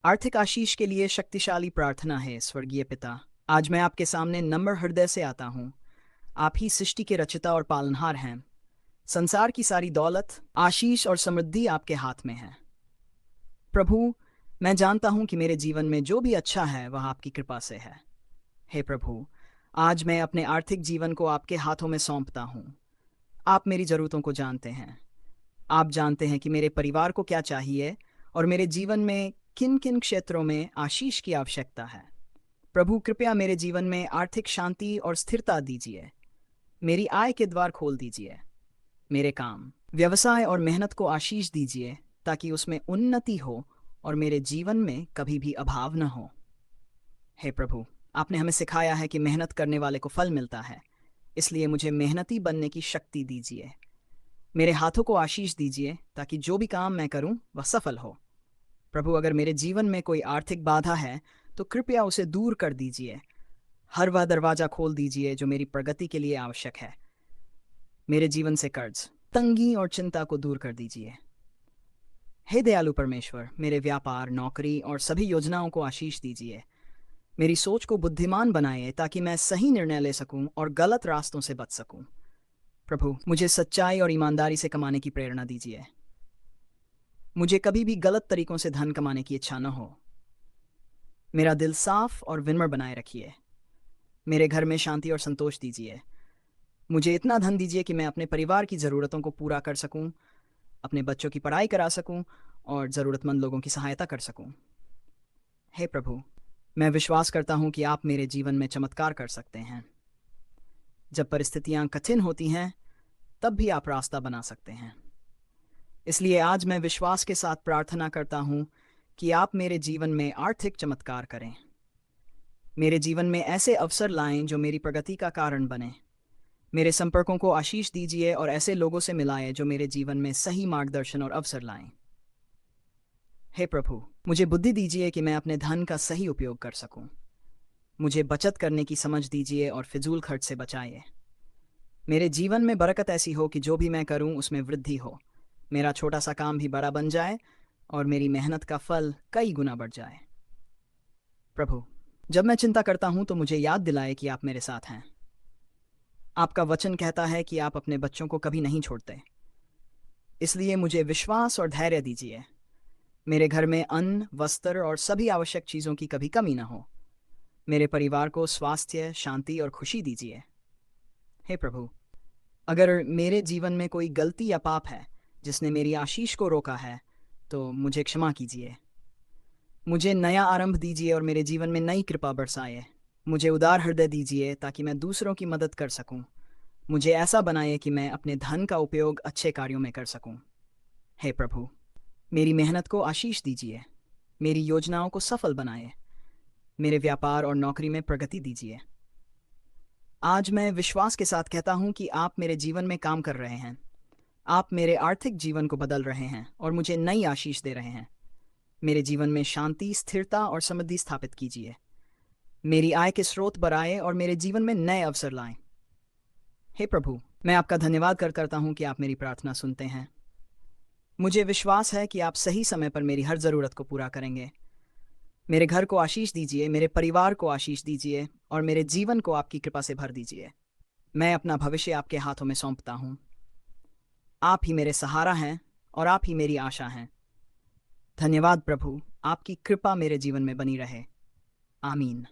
आर्थिक आशीष के लिए शक्तिशाली प्रार्थना है। स्वर्गीय पिता, आज मैं आपके सामने नम्र हृदय से आता हूँ। आप ही सृष्टि के रचिता और पालनहार हैं। संसार की सारी दौलत, आशीष और समृद्धि आपके हाथ में है। प्रभु, मैं जानता हूँ कि मेरे जीवन में जो भी अच्छा है वह आपकी कृपा से है। हे प्रभु, आज मैं अपने आर्थिक जीवन को आपके हाथों में सौंपता हूँ। आप मेरी ज़रूरतों को जानते हैं। आप जानते हैं कि मेरे परिवार को क्या चाहिए और मेरे जीवन में किन किन क्षेत्रों में आशीष की आवश्यकता है। प्रभु, कृपया मेरे जीवन में आर्थिक शांति और स्थिरता दीजिए। मेरी आय के द्वार खोल दीजिए। मेरे काम, व्यवसाय और मेहनत को आशीष दीजिए ताकि उसमें उन्नति हो और मेरे जीवन में कभी भी अभाव न हो। हे प्रभु, आपने हमें सिखाया है कि मेहनत करने वाले को फल मिलता है, इसलिए मुझे मेहनती बनने की शक्ति दीजिए। मेरे हाथों को आशीष दीजिए ताकि जो भी काम मैं करूं वह सफल हो। प्रभु, अगर मेरे जीवन में कोई आर्थिक बाधा है तो कृपया उसे दूर कर दीजिए। हर वह दरवाजा खोल दीजिए जो मेरी प्रगति के लिए आवश्यक है। मेरे जीवन से कर्ज, तंगी और चिंता को दूर कर दीजिए। हे दयालु परमेश्वर, मेरे व्यापार, नौकरी और सभी योजनाओं को आशीष दीजिए। मेरी सोच को बुद्धिमान बनाइए ताकि मैं सही निर्णय ले सकूं और गलत रास्तों से बच सकूं। प्रभु, मुझे सच्चाई और ईमानदारी से कमाने की प्रेरणा दीजिए। मुझे कभी भी गलत तरीकों से धन कमाने की इच्छा न हो। मेरा दिल साफ और विनम्र बनाए रखिए। मेरे घर में शांति और संतोष दीजिए। मुझे इतना धन दीजिए कि मैं अपने परिवार की ज़रूरतों को पूरा कर सकूं, अपने बच्चों की पढ़ाई करा सकूं और ज़रूरतमंद लोगों की सहायता कर सकूं। हे प्रभु, मैं विश्वास करता हूं कि आप मेरे जीवन में चमत्कार कर सकते हैं। जब परिस्थितियां कठिन होती हैं तब भी आप रास्ता बना सकते हैं। इसलिए आज मैं विश्वास के साथ प्रार्थना करता हूं कि आप मेरे जीवन में आर्थिक चमत्कार करें। मेरे जीवन में ऐसे अवसर लाएं जो मेरी प्रगति का कारण बने। मेरे संपर्कों को आशीष दीजिए और ऐसे लोगों से मिलाएं जो मेरे जीवन में सही मार्गदर्शन और अवसर लाएं। हे प्रभु, मुझे बुद्धि दीजिए कि मैं अपने धन का सही उपयोग कर सकूं। मुझे बचत करने की समझ दीजिए और फिजूल खर्च से बचाइए। मेरे जीवन में बरकत ऐसी हो कि जो भी मैं करूं उसमें वृद्धि हो। मेरा छोटा सा काम भी बड़ा बन जाए और मेरी मेहनत का फल कई गुना बढ़ जाए। प्रभु, जब मैं चिंता करता हूं तो मुझे याद दिलाए कि आप मेरे साथ हैं। आपका वचन कहता है कि आप अपने बच्चों को कभी नहीं छोड़ते। इसलिए मुझे विश्वास और धैर्य दीजिए। मेरे घर में अन्न, वस्त्र और सभी आवश्यक चीज़ों की कभी कमी न हो। मेरे परिवार को स्वास्थ्य, शांति और खुशी दीजिए। हे प्रभु, अगर मेरे जीवन में कोई गलती या पाप है जिसने मेरी आशीष को रोका है तो मुझे क्षमा कीजिए। मुझे नया आरंभ दीजिए और मेरे जीवन में नई कृपा बरसाए। मुझे उदार हृदय दीजिए ताकि मैं दूसरों की मदद कर सकूं। मुझे ऐसा बनाए कि मैं अपने धन का उपयोग अच्छे कार्यों में कर सकूं। हे प्रभु, मेरी मेहनत को आशीष दीजिए। मेरी योजनाओं को सफल बनाए। मेरे व्यापार और नौकरी में प्रगति दीजिए। आज मैं विश्वास के साथ कहता हूं कि आप मेरे जीवन में काम कर रहे हैं। आप मेरे आर्थिक जीवन को बदल रहे हैं और मुझे नई आशीष दे रहे हैं। मेरे जीवन में शांति, स्थिरता और समृद्धि स्थापित कीजिए। मेरी आय के स्रोत बढ़ाएं और मेरे जीवन में नए अवसर लाएं। हे प्रभु, मैं आपका धन्यवाद करता हूं कि आप मेरी प्रार्थना सुनते हैं। मुझे विश्वास है कि आप सही समय पर मेरी हर ज़रूरत को पूरा करेंगे। मेरे घर को आशीष दीजिए, मेरे परिवार को आशीष दीजिए और मेरे जीवन को आपकी कृपा से भर दीजिए। मैं अपना भविष्य आपके हाथों में सौंपता हूँ। आप ही मेरे सहारा हैं और आप ही मेरी आशा हैं। धन्यवाद प्रभु, आपकी कृपा मेरे जीवन में बनी रहे। आमीन।